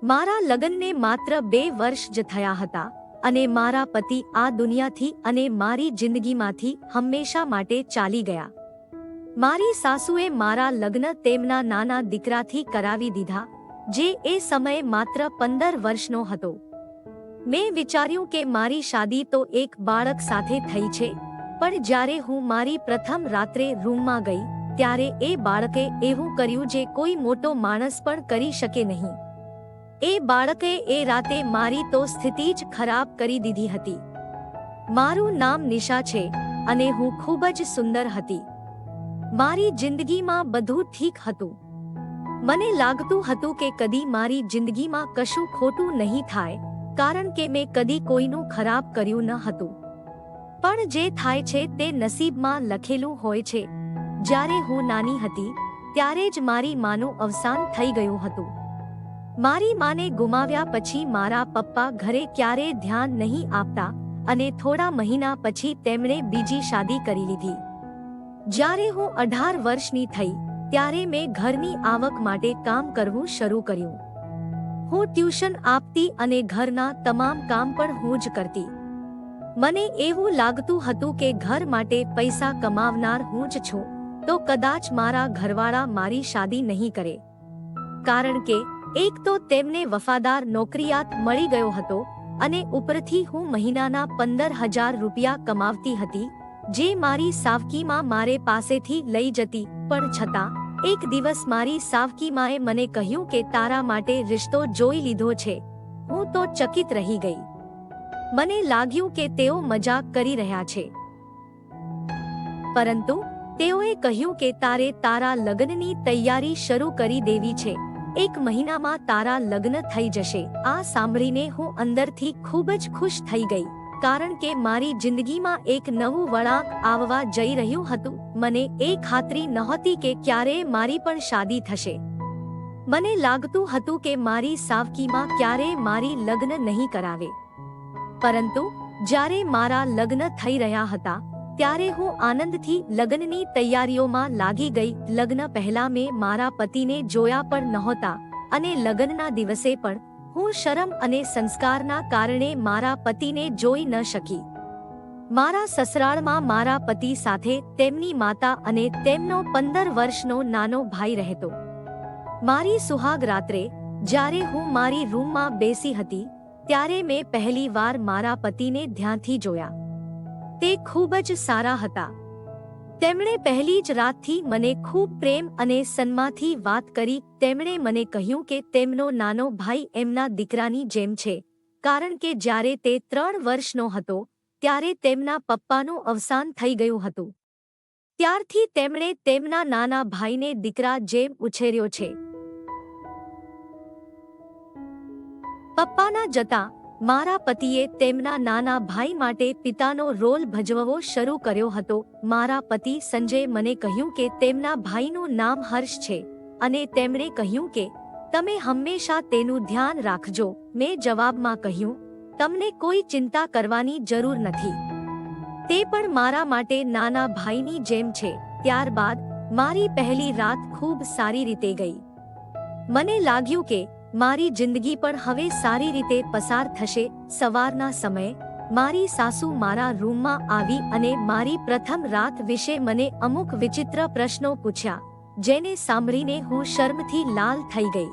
મારા લગ્નને માત્ર 2 વર્ષ જ થયા હતા અને મારા પતિ આ દુનિયાથી અને મારી જિંદગીમાંથી હંમેશા માટે ચાલી ગયા. મારી સાસુએ મારા લગ્ન તેમના નાના દીકરાથી કરાવી દીધા, જે એ સમયે માત્ર 15 વર્ષનો હતો. મેં વિચાર્યું કે મારી શાદી તો એક બાળક સાથે થઈ છે, પણ જ્યારે હું મારી પ્રથમ રાત્રે રૂમમાં ગઈ ત્યારે એ બાળકે એવું કર્યું જે કોઈ મોટો માણસ પણ કરી શકે નહીં. એ બાળકે એ રાતે મારી તો સ્થિતિ જ ખરાબ કરી દીધી હતી. મારું નામ નિશા છે અને હું ખૂબ જ સુંદર હતી. મારી જિંદગીમાં બધું ઠીક હતું. મને લાગતું હતું કે કદી મારી જિંદગીમાં કશું ખોટું નહીં થાય, કારણ કે મેં કદી કોઈનું ખરાબ કર્યું ન હતું. પણ જે થાય છે તે નસીબમાં લખેલું હોય છે. જ્યારે હું નાની હતી ત્યારે જ મારી માનું અવસાન થઈ ગયું હતું. મારી માને ગુમાવ્યા પછી મારા પપ્પા ઘરે ક્યારેય ધ્યાન નહીં આપતા અને થોડા મહિના પછી તેમણે બીજી શાદી કરી લીધી. જ્યારે હું 18 વર્ષની થઈ ત્યારે મેં ઘરની આવક માટે કામ કરવું શરૂ કર્યું. હું ટ્યુશન આપતી અને ઘરના તમામ કામ પણ હું જ કરતી. મને એવું લાગતું હતું કે ઘર માટે પૈસા કમાવનાર હું જ છું, તો કદાચ મારા ઘરવાળા મારી શાદી નહીં કરે. કારણ કે એક તો તેમને વફાદાર નોકરિયાત મળી ગયો હતો અને ઉપરથી હું મહિનાના 15,000 રૂપિયા કમાવતી હતી, જે મારી સાવકીમાં મારે પાસેથી લઈ જતી. પણ છતાં એક દિવસ મારી સાવકીમાએ મને કહ્યું કે તારા માટે રિશ્તો જોઈ લીધો છે. હું તો ચકિત રહી ગઈ. મને લાગ્યું કે તેઓ મજાક કરી રહ્યા છે. પરંતુ તેઓએ કહ્યું કે તારે તારા લગ્નની તૈયારી શરૂ કરી દેવી છે. 1 મહિનામાં તારા લગ્ન થઈ જશે. આ સાંભળીને હું અંદરથી ખૂબ જ ખુશ થઈ ગઈ, કારણ કે મારી જિંદગીમાં એક નવું વળાંક આવવા જઈ રહ્યું હતું. મને એ ખાતરી નહોતી કે ક્યારેય મારી પણ શાદી થશે. મને લાગતું હતું કે મારી સાવકીમાં ક્યારેય મારી લગ્ન નહીં કરાવે. પરંતુ જ્યારે મારા લગ્ન થઈ રહ્યા હતા ત્યારે હું આનંદથી લગ્નની તૈયારીઓમાં લાગી ગઈ. લગ્ન પહેલા મેં મારા પતિને જોયા પણ નહોતા અને લગ્નના દિવસે પણ હું શરમ અને સંસ્કારના કારણે મારા પતિને જોઈ ન શકી. મારા સસરાળમાં મારા પતિ સાથે તેમની માતા અને તેમનો 15 વર્ષનો નાનો ભાઈ રહેતો. મારી સુહાગ રાત્રે જ્યારે હું મારી રૂમમાં બેસી હતી ત્યારે મેં પહેલી વાર મારા પતિને ધ્યાનથી જોયા. તે ખૂબ જ સારા હતા. તેમણે પહેલી જ રાતથી મને ખૂબ પ્રેમ અને સન્માનથી વાત કરી. તેમણે મને કહ્યું કે તેમનો નાનો ભાઈ એમના દીકરાની જેમ છે, કારણ કે જ્યારે તે 3 વર્ષનો હતો ત્યારે તેમના પપ્પાનું અવસાન થઈ ગયું હતું. ત્યારથી તેમણે તેમના નાના ભાઈને દીકરા જેમ ઉછેર્યો છે. પપ્પાના જતા મારા પતિએ તેમના નાના ભાઈ માટે પિતાનો રોલ ભજવવો શરૂ કર્યો હતો. મારા પતિ સંજય મને કહ્યું કે તેમના ભાઈનું નામ હર્ષ છે અને તેમણે કહ્યું કે તમે હંમેશા તેનું ધ્યાન રાખજો. મેં જવાબમાં કહ્યું, તમને કોઈ ચિંતા કરવાની જરૂર નથી. તે પણ મારા માટે નાના ભાઈની જેમ છે. ત્યારબાદ મારી પહેલી રાત ખૂબ સારી રીતે ગઈ. મને લાગ્યું કે મારી જિંદગી પણ હવે સારી રીતે પસાર થશે. સવારના સમયે મારી સાસુ મારા રૂમમાં આવી અને મારી પ્રથમ રાત વિશે મને અમુક વિચિત્ર પ્રશ્નો પૂછ્યા, જેને સાંભળીને હું શરમથી લાલ થઈ ગઈ.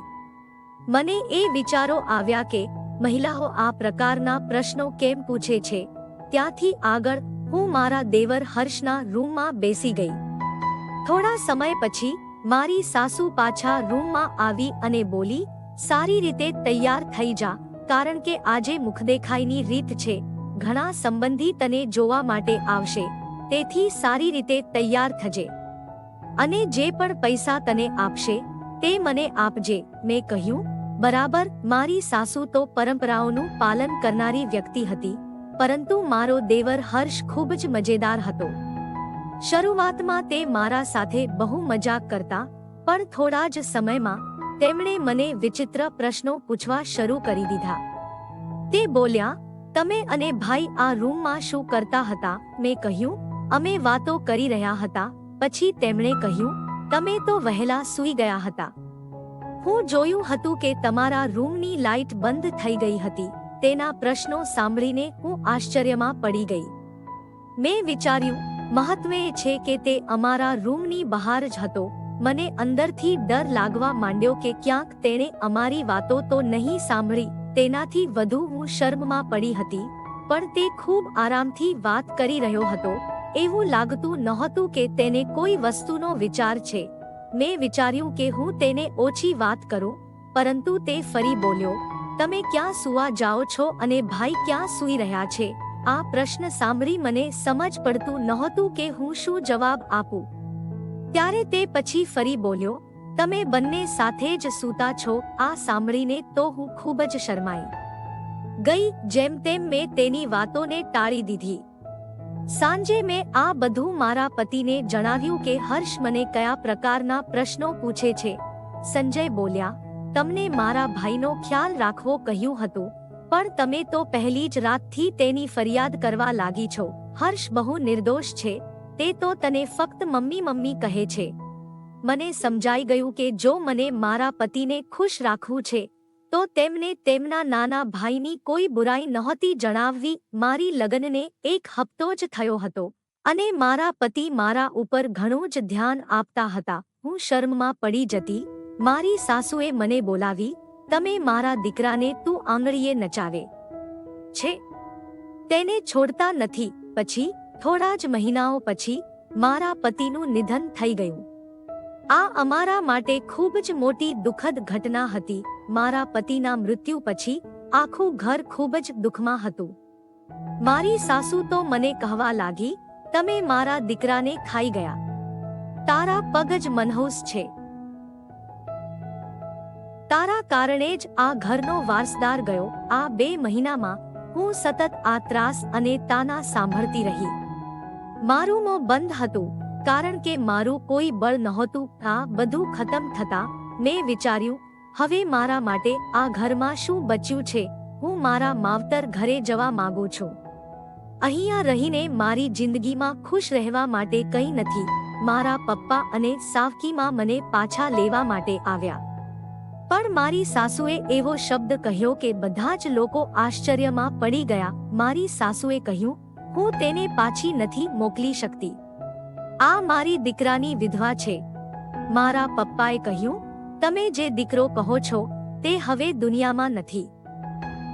મને એ વિચારો આવ્યા કે મહિલાઓ આ પ્રકારના પ્રશ્નો કેમ પૂછે છે. ત્યાંથી આગળ હું મારા દેવર હર્ષના રૂમમાં બેસી ગઈ. થોડા સમય પછી મારી સાસુ પાછા રૂમમાં આવી અને બોલી, સારી રીતે તૈયાર થઈ જા, કારણ કે આજે મુખદેખાઈની રીત છે. ઘણા સંબંધી તને જોવા માટે આવશે, તેથી સારી રીતે તૈયાર થજે અને જે પણ પૈસા તને આપશે તે મને આપજે. મેં કહ્યું, બરાબર. મારી સાસુ તો પરંપરાઓનું પાલન કરનારી વ્યક્તિ હતી, પરંતુ મારો દેવર હર્ષ ખૂબ જ મજેદાર હતો. શરૂઆતમાં તે મારા સાથે બહુ મજાક કરતા, પણ થોડા જ સમયમાં તેમણે મને વિચિત્ર પ્રશ્નો પૂછવા શરૂ કરી દીધા. તે બોલ્યા, તમે અને ભાઈ આ રૂમમાં શું કરતા હતા? મેં કહ્યું, અમે વાતો કરી રહ્યા હતા. પછી તેમણે કહ્યું, તમે તો વહેલા સૂઈ ગયા હતા. હું જોયું હતું કે તમારા રૂમની લાઇટ બંધ થઈ ગઈ હતી. તેના પ્રશ્નો સાંભળીને હું આશ્ચર્યમાં પડી ગઈ. મેં વિચાર્યું, મહત્વ એ છે કે તે અમારા રૂમની બહાર જ હતો. મને અંદરથી ડર લાગવા માંડ્યો કે ક્યાંક તેણે અમારી વાતો તો નહીં સાંભળી. તેનાથી વધુ હું શરમમાં પડી હતી. પણ તે ખૂબ આરામથી વાત કરી રહ્યો હતો. એવું લાગતું નહોતું કે તેને કોઈ વસ્તુનો વિચાર છે. મેં વિચાર્યું કે હું તેને ઓછી વાત કરું, પરંતુ તે ફરી બોલ્યો, તમે ક્યાં સૂવા જાઓ છો અને ભાઈ ક્યાં સૂઈ રહ્યા છે? આ પ્રશ્ન સાંભળી મને સમજ પડતું નહોતું કે હું શું જવાબ આપું. ત્યારે તે પછી ફરી બોલ્યો, તમે બંને સાથે જ સૂતા છો. આ સાંભળીને તો હું ખૂબ જ શરમાઈ ગઈ. જેમ તેમ મેં તેની વાતોને ટાળી દીધી. સાંજે મેં આ બધું મારા પતિને જણાવ્યું કે હર્ષ મને કયા પ્રકારના પ્રશ્નો પૂછે છે. સંજય બોલ્યા, તમને મારા ભાઈનો ખ્યાલ રાખવો કહ્યું હતું, પણ તમે તો પહેલી જ રાતથી તેની ફરિયાદ કરવા લાગી છો. હર્ષ બહુ નિર્દોષ છે. તે તો તને ફક્ત મમ્મી મમ્મી કહે છે. મને સમજાઈ ગયું કે જો મને મારા પતિને ખુશ રાખવું છે તો તેમને તેમના નાના ભાઈની કોઈ બુરાઈ નહોતી જણાવવી. મારી લગ્નને 1 હપ્તો જ થયો હતો અને મારા પતિ મારા ઉપર ઘણું જ ધ્યાન આપતા હતા. હું શરમમાં પડી જતી. મારી સાસુએ મને બોલાવી, તમે મારા દીકરાને તું આંગળીએ નચાવે છે, તેને છોડતા નથી. પછી થોડા જ મહિનાઓ પછી મારા પતિનું નિધન થઈ ગયું. આ અમારા માટે ખૂબ જ મોટી દુઃખદ ઘટના હતી. મારા પતિના મૃત્યુ પછી આખું ઘર ખૂબ જ દુઃખમાં હતું. મારી સાસુ તો મને કહેવા લાગી, તમે મારા દીકરાને ખાઈ ગયા. તારા પગ જ મનહૂસ છે. તારા કારણે જ આ ઘરનો વારસદાર ગયો. આ 2 મહિનામાં હું સતત આ ત્રાસ અને તાના સાંભળતી રહી. મારું મોં બંધ હતું, કારણ કે મારું કોઈ બળ નહોતું. આ બધું ખતમ થતા મેં વિચાર્યું, હવે મારા માટે આ ઘરમાં શું બચ્યું છે? હું મારા માવતર ઘરે જવા માંગુ છું. અહીંયા રહીને મારી જિંદગીમાં ખુશ રહેવા માટે કંઈ નથી. મારા પપ્પા અને સાવકીમાં મને પાછા લેવા માટે આવ્યા. પણ મારી સાસુએ એવો શબ્દ કહ્યો કે બધા જ લોકો આશ્ચર્યમાં પડી ગયા. મારી સાસુએ કહ્યું, હું તેને પાછી નથી મોકલી શકતી. આ મારી દીકરાની વિધવા છે. મારા પપ્પાએ કહ્યું, તમે જે દીકરો કહો છો તે હવે દુનિયામાં નથી,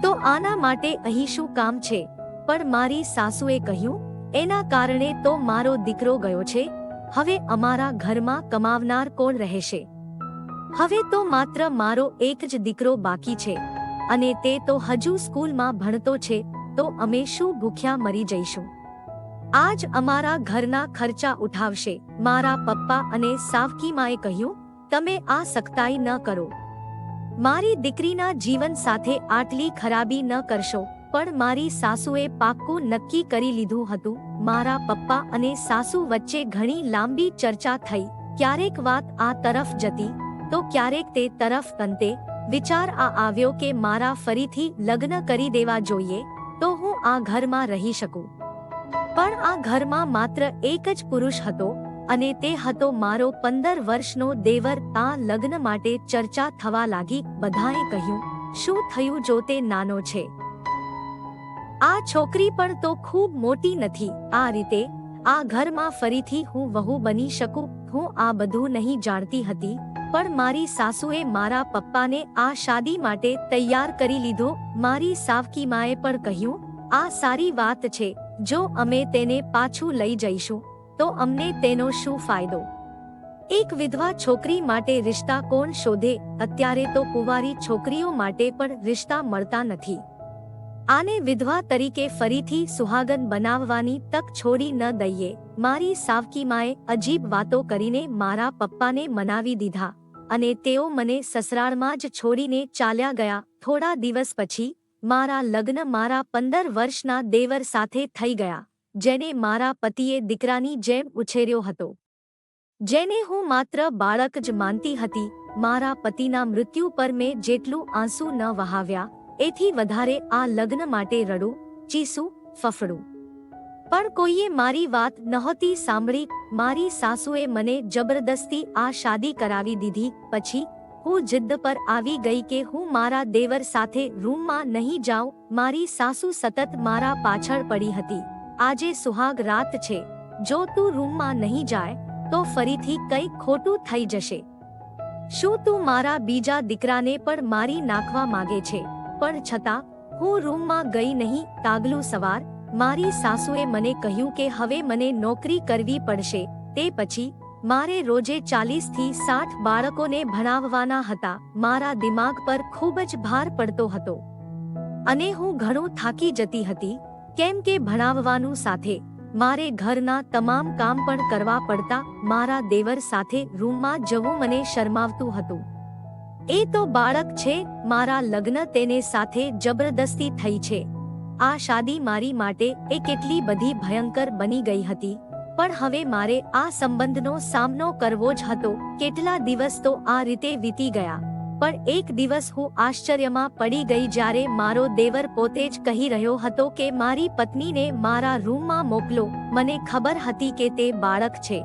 તો આના માટે અહીં શું કામ છે? પણ મારી સાસુએ કહ્યું, એના કારણે તો મારો દીકરો ગયો છે. હવે અમારા ઘરમાં કમાવનાર કોણ રહેશે? હવે તો માત્ર મારો એક જ દીકરો બાકી છે અને તે તો હજુ સ્કૂલમાં ભણતો છે. તો અમે શું ભૂખ્યા મરી જઈશું? આજ અમારા ઘરના ખર્ચા ઉઠાવશે. મારા પપ્પા અને સાવકી માએ કહ્યું, તમે આ સખ્તાઈ ન કરો. મારી દીકરીના જીવન સાથે આટલી ખરાબી ન કરશો. પણ મારી સાસુએ પાક્કું નક્કી કરી લીધું હતું. મારા પપ્પા અને સાસુ વચ્ચે ઘણી લાંબી ચર્ચા થઈ. ક્યારેક વાત આ તરફ જતી તો ક્યારેક તે તરફ. અંતે વિચાર આ આવ્યો કે મારા ફરીથી લગ્ન કરી દેવા જોઈએ, તો હું આ ઘરમાં રહી શકું. પણ આ ઘરમાં માત્ર એક જ પુરુષ હતો અને તે હતો મારો 15 વર્ષનો દેવર. આ લગ્ન માટે ચર્ચા થવા લાગી. બધાએ કહ્યું, શું થયું જો તે નાનો છે? આ છોકરી પણ તો ખૂબ મોટી નથી. આ રીતે આ ઘરમાં ફરીથી હું વહુ બની શકું. હું આ બધું નહીં જાણતી હતી, પણ મારી સાસુએ મારા પપ્પાને આ શાદી માટે તૈયાર કરી લીધો. મારી સાવકી માએ પણ કહ્યું, આ સારી વાત છે. જો અમે તેને પાછું લઈ જઈશું તો અમને તેનો શું ફાયદો? એક વિધવા છોકરી માટે રિશ્તા કોણ શોધે? અત્યારે તો કુંવારી છોકરીઓ માટે પણ રિશ્તા મળતા નથી. આને વિધવા તરીકે ફરીથી સુહાગન બનાવવાની તક છોડી ન દઈએ. મારી સાવકી માએ અજીબ વાતો કરીને મારા પપ્પાને મનાવી દીધા અને તેઓ મને સસરાળમાં જ છોડીને ચાલ્યા ગયા. થોડા દિવસ પછી મારા લગ્ન મારા 15 વર્ષના દેવર સાથે થઈ ગયા, જેને મારા પતિએ દીકરાની જેમ ઉછેર્યો હતો, જેને હું માત્ર બાળક જ માનતી હતી. મારા પતિના મૃત્યુ પર મેં જેટલું આંસુ ન વહાવ્યા એથી વધારે આ લગ્ન માટે રડું, ચીસું, ફફડું. પણ કોઈએ મારી વાત નહોતી સાંભળી. મારી સાસુએ મને જબરદસ્તી આ શાદી કરાવી દીધી. પછી હું જિદ્દ પર આવી ગઈ કે હું મારા દેવર સાથે રૂમમાં નહીં જાઉં. મારી સાસુ સતત મારા પાછળ પડી હતી. આજે સુહાગ રાત છે, જો તું રૂમમાં નહીં જાય તો ફરીથી કંઈક ખોટું થઈ જશે. શું તું મારા બીજા દીકરાને પણ મારી નાખવા માંગે છે? પણ છતાં હું રૂમમાં ગઈ નહીં. તાગલું સવાર મારી સાસુએ મને કહ્યું કે હવે મને નોકરી કરવી પડશે. તે પછી મારે રોજે 40 થી 60 બાળકોને ભણાવવાના હતા. મારા દિમાગ પર ખૂબ જ ભાર પડતો હતો અને હું ઘણું થાકી જતી હતી, કેમ કે ભણાવવાનું સાથે મારે ઘરના તમામ કામ પણ કરવા પડતા. મારા દેવર સાથે રૂમમાં જવું મને શરમાવતું હતું. એ તો બાળક છે. મારા લગ્ન તેને સાથે જબરદસ્તી થઈ છે. આ શાદી મારી માટે એ કેટલી બધી ભયંકર બની ગઈ હતી. પણ હવે મારે આ સંબંધનો સામનો કરવો જ હતો. કેટલા દિવસ તો આ રીતે વીતી ગયા. પણ એક દિવસ હું આશ્ચર્યમાં પડી ગઈ જ્યારે મારો દેવર પોતે જ કહી રહ્યો હતો કે મારી પત્નીને મારા રૂમમાં મોકલો. મને ખબર હતી કે તે બાળક છે,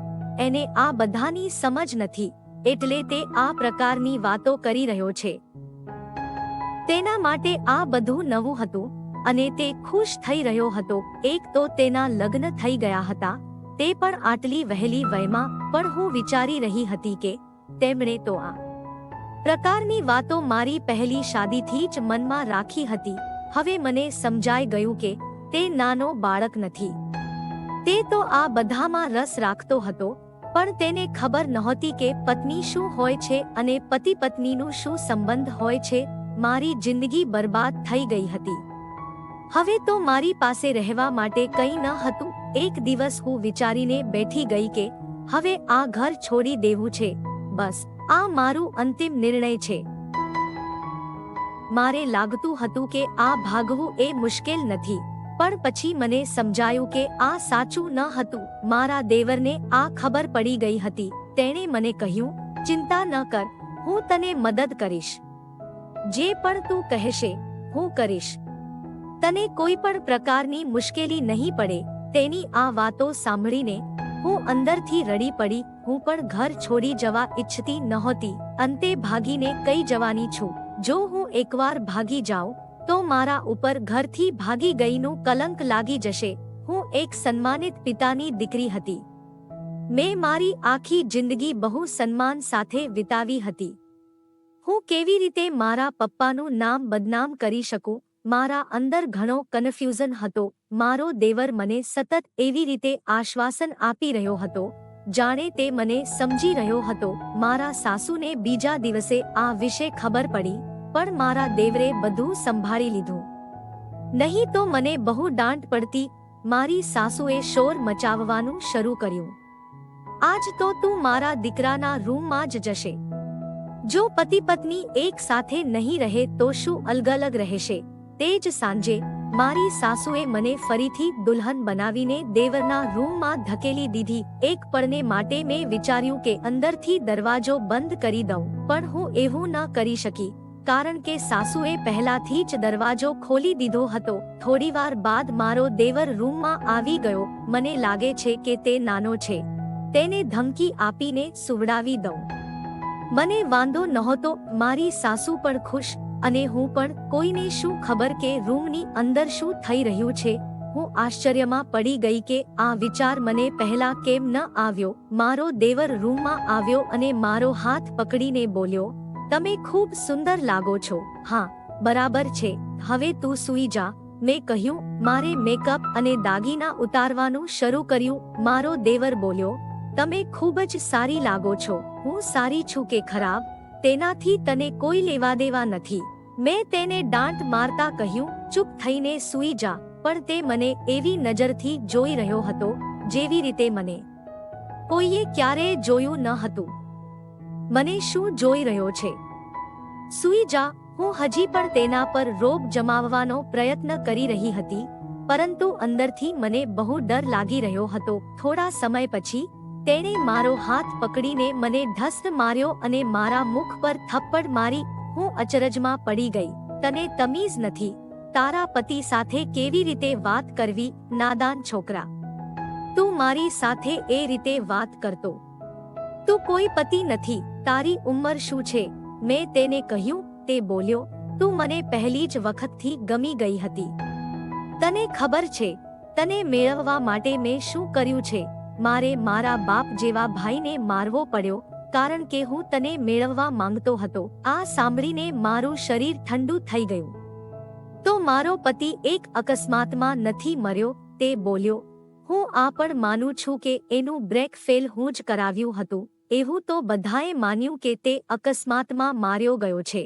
એને આ બધાની સમજ નથી, એટલે તે આ પ્રકારની વાતો કરી રહ્યો છે. તેના માટે આ બધું નવું હતું અને તે ખુશ થઈ રહ્યો હતો. એક તો તેના લગ્ન થઈ ગયા હતા, તે પણ આટલી વહેલી વયમાં. પણ હું વિચારી રહી હતી કે તેમણે તો આ પ્રકારની વાતો મારી પહેલી શાદીથી જ મનમાં રાખી હતી. હવે મને સમજાઈ ગયું કે તે નાનો બાળક નથી. તે તો આ બધામાં રસ રાખતો હતો, પણ તેને ખબર નહોતી કે પત્ની શું હોય છે અને પતિ પત્નીનું શું સંબંધ હોય છે. મારી જિંદગી બરબાદ થઈ ગઈ હતી. હવે તો મારી પાસે રહેવા માટે કંઈ ન હતું. એક દિવસ હું વિચારીને બેઠી ગઈ કે હવે આ ઘર છોડી દેવું છે. બસ આ મારું અંતિમ નિર્ણય છે. મારે લાગતું હતું કે આ ભાગવું એ મુશ્કેલ નથી, પણ પછી મને સમજાયું કે આ સાચું ન હતું. મારા દેવરને આ ખબર પડી ગઈ હતી. તેણે મને કહ્યું, ચિંતા ન કર, હું તને મદદ કરીશ. જે પણ તું કહેશે હું કરીશ. તને કોઈ પણ પ્રકારની મુશ્કેલી નહીં પડે. તેની આ વાતો સાંભળીને હું અંદરથી રડી પડી. હું પણ ઘર છોડી જવા ઈચ્છતી નહોતી. અંતે ભાગીને કઈ જવાની છું. જો હું એકવાર ભાગી જાઉં તો મારા ઉપર ઘરથી ભાગી ગઈનું કલંક લાગી જશે. હું એક સન્માનિત પિતાની દીકરી હતી. મેં મારી આખી જિંદગી બહુ સન્માન સાથે વિતાવી હતી. હું કેવી રીતે મારા પપ્પાનું નામ બદનામ કરી શકું? મારા અંદર ઘણો કન્ફ્યુઝન હતો. મારો દેવર મને સતત એવી રીતે આશ્વાસન આપી રહ્યો હતો જાણે તે મને સમજી રહ્યો હતો. મારા સાસુને બીજા દિવસે આ વિશે ખબર પડી, પણ મારા દેવરે બધું સંભાળી લીધું. નહીં તો મને બહુ દાંટ પડતી. મારી સાસુએ શોર મચાવવાનું શરૂ કર્યું. આજ તો તું મારા દીકરાના રૂમમાં જ જશે. જો પતિ પત્ની એક સાથે નહીં રહે તો શું અલગ અલગ રહેશે? તે જ સાંજે મારી સાસુએ મને ફરીથી દુલ્હન બનાવીને દેવરના રૂમમાં ધકેલી દીધી. એક પળને માટે મેં વિચાર્યું કે અંદરથી દરવાજો બંધ કરી દઉં, પણ હું એવું ન કરી શકી, કારણ કે સાસુએ પહેલાથી જ દરવાજો ખોલી દીધો હતો. થોડીવાર બાદ મારો દેવર રૂમમાં આવી ગયો. મને લાગે છે કે તે નાનો છે, તેને ધમકી આપીને સુવડાવી દઉં. મને વાંધો નહોતો. મારી સાસુ પણ ખુશ અને હું પણ. કોઈને શું ખબર કે રૂમની અંદર શું થઈ રહ્યું છે? હું આશ્ચર્યમાં પડી ગઈ કે આ વિચાર મને પહેલા કેમ ન આવ્યો. મારો દેવર રૂમમાં આવ્યો અને મારો હાથ પકડીને બોલ્યો, તમે ખૂબ સુંદર લાગો છો. હા, બરાબર છે, હવે તું સૂઈ જા. મેં કહ્યું. મારે મેકઅપ અને દાગીના ઉતારવાનું શરૂ કર્યું. મારો દેવર બોલ્યો, તમે ખૂબ જ સારી લાગો છો. હું સારી છું કે ખરાબ તેનાથી તને કોઈ લેવા દેવા નથી. મેં તેને દાંત મારતા કહ્યું, ચૂપ થઈને સૂઈ જા. પણ તે મને એવી નજરથી જોઈ રહ્યો હતો જેવી રીતે મને કોઈએ ક્યારેય જોયું ન હતું. મને શું જોઈ રહ્યો છે? સૂઈ જા. હું હજી પણ તેના પર રોબ જમાવવાનો પ્રયત્ન કરી રહી હતી, પરંતુ અંદરથી મને બહુ ડર લાગી રહ્યો હતો. થોડા સમય પછી તેણે મારો હાથ પકડીને મને ઢસ્ત માર્યો અને મારા મુખ પર થપ્પડ મારી. હું અચરજમાં પડી ગઈ. તને તમીઝ નથી તારા પતિ સાથે કેવી રીતે વાત કરવી? નાદાન છોકરા, તું મારી સાથે એ રીતે વાત કરતો? તું કોઈ પતિ નથી. તારી ઉંમર શું છે? મેં તેને કહ્યું. તે બોલ્યો, તું મને પહેલી જ વખતથી ગમી ગઈ હતી. તને ખબર છે તને મેળવવા માટે મેં શું કર્યું છે? મારે મારા બાપ જેવા ભાઈને મારવો પડ્યો કારણ કે હું તને મેળવવા માંગતો હતો. આ સાંભળીને મારું શરીર ઠંડુ થઈ ગયું. તો મારો પતિ એક અકસ્માતમાં નથી મર્યો? તે બોલ્યો, હું આ પણ માનું છું કે એનું બ્રેક ફેલ હું જ કરાવ્યું હતું. એવું તો બધાએ માન્યું કે તે અકસ્માતમાં માર્યો ગયો છે.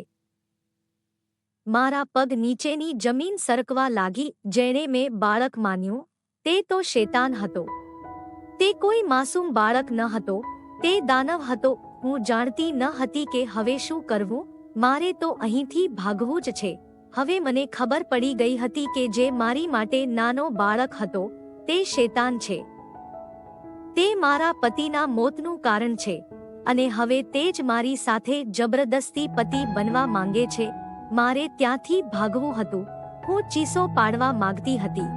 મારા પગ નીચેની જમીન સરકવા લાગી. જેણે મેં બાળક માન્યું તે તો શેતાન હતો. તે કોઈ માસૂમ બાળક ન હતો, તે દાનવ હતો. હું જાણતી ન હતી કે હવે શું કરવું. મારે તો અહીંથી ભાગવું જ છે. હવે મને ખબર પડી ગઈ હતી કે જે મારી માટે નાનો બાળક હતો તે શેતાન છે. તે મારા પતિના મોતનું કારણ છે અને હવે તે જ મારી સાથે જબરદસ્તી પતિ બનવા માંગે છે. મારે ત્યાંથી ભાગવું હતું. હું ચીસો પાડવા માંગતી હતી,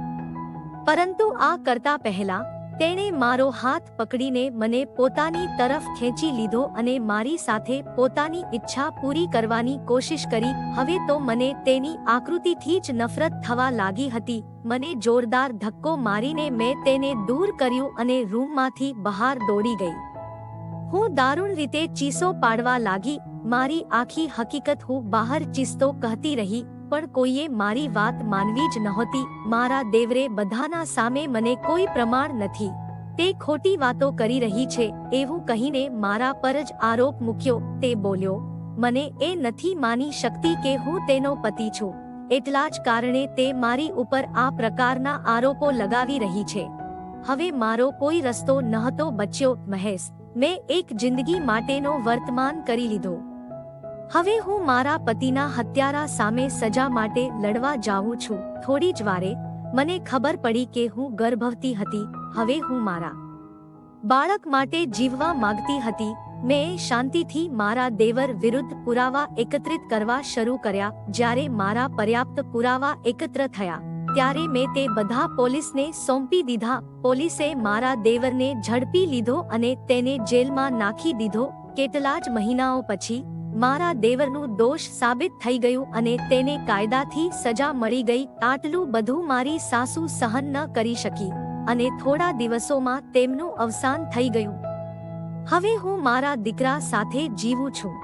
પરંતુ આ કરતા પહેલા તેણે મારો હાથ પકડીને મને પોતાની તરફ ખેંચી લીધો અને મારી સાથે પોતાની ઈચ્છા પૂરી કરવાની કોશિશ કરી. હવે તો મને તેની આકૃતિથી જ નફરત થવા લાગી હતી. મને જોરદાર ધક્કો મારીને મેં તેને દૂર કર્યું અને રૂમમાંથી બહાર દોડી ગઈ. હું દારૂણ રીતે ચીસો પાડવા લાગી. મારી આખી હકીકત હું બહાર ચીસતો કહેતી રહી, પણ કોઈએ મારી વાત માનવી જ નહોતી. મારા દેવરે બધાના સામે મને કોઈ પ્રમાણ નથી, તે ખોટી વાતો કરી રહી છે એવું કહીને મારા પર જ આરોપ મૂક્યો. તે બોલ્યો, મને એ નથી માની શકતી કે હું તેનો પતિ છું. એટલા જ કારણે તે મારી ઉપર આ પ્રકારના આરોપો લગાવી રહી છે. હવે મારો કોઈ રસ્તો નહોતો બચ્યો. મહેશ, મેં એક જિંદગી માટેનો વર્તમાન કરી લીધો. હવે હું મારા પતિના હત્યારા સામે સજા માટે લડવા જાઉં છું. થોડી જ વારે મને ખબર પડી કે હું ગર્ભવતી હતી. હવે હું મારા બાળક માટે જીવવા માંગતી હતી. મેં શાંતિથી મારા દેવર વિરુદ્ધ પુરાવા એકત્રિત કરવા શરૂ કર્યા. જ્યારે મારા પર્યાપ્ત પુરાવા એકત્ર થયા ત્યારે મેં તે બધા પોલીસને સોંપી દીધા. પોલીસે મારા દેવરને ઝડપી લીધો અને તેને જેલમાં નાખી દીધો. કેટલા જ મહિનાઓ પછી મારા દેવરનું દોષ સાબિત થઈ ગયું અને તેને કાયદાથી સજા મળી ગઈ. આટલું બધું મારી સાસુ સહન ન કરી શકી અને થોડા દિવસોમાં તેમનું અવસાન થઈ ગયું. હવે હું મારા દીકરા સાથે જીવું છું.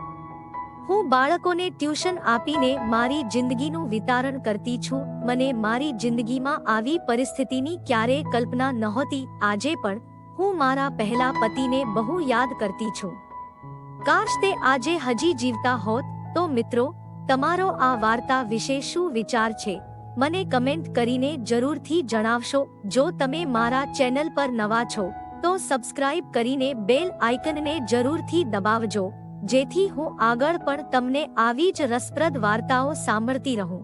હું બાળકોને ટ્યુશન આપીને મારી જિંદગીનું વિતારણ કરતી છું. મને મારી જિંદગીમાં આવી પરિસ્થિતિની ક્યારેય કલ્પના નહોતી. આજે પણ હું મારા પહેલા પતિને બહુ યાદ કરતી છું. કાશ તે આજે હજી જીવતા હોત. તો મિત્રો, તમારો આ વાર્તા વિશે શું વિચાર છે? મને કમેન્ટ કરીને જરૂરથી જણાવશો. જો તમે મારા ચેનલ પર નવા છો તો સબસ્ક્રાઇબ કરીને બેલ આઇકનને જરૂરથી દબાવજો, જેથી હું આગળ પણ તમને આવી જ રસપ્રદ વાર્તાઓ સાંભળતી રહું.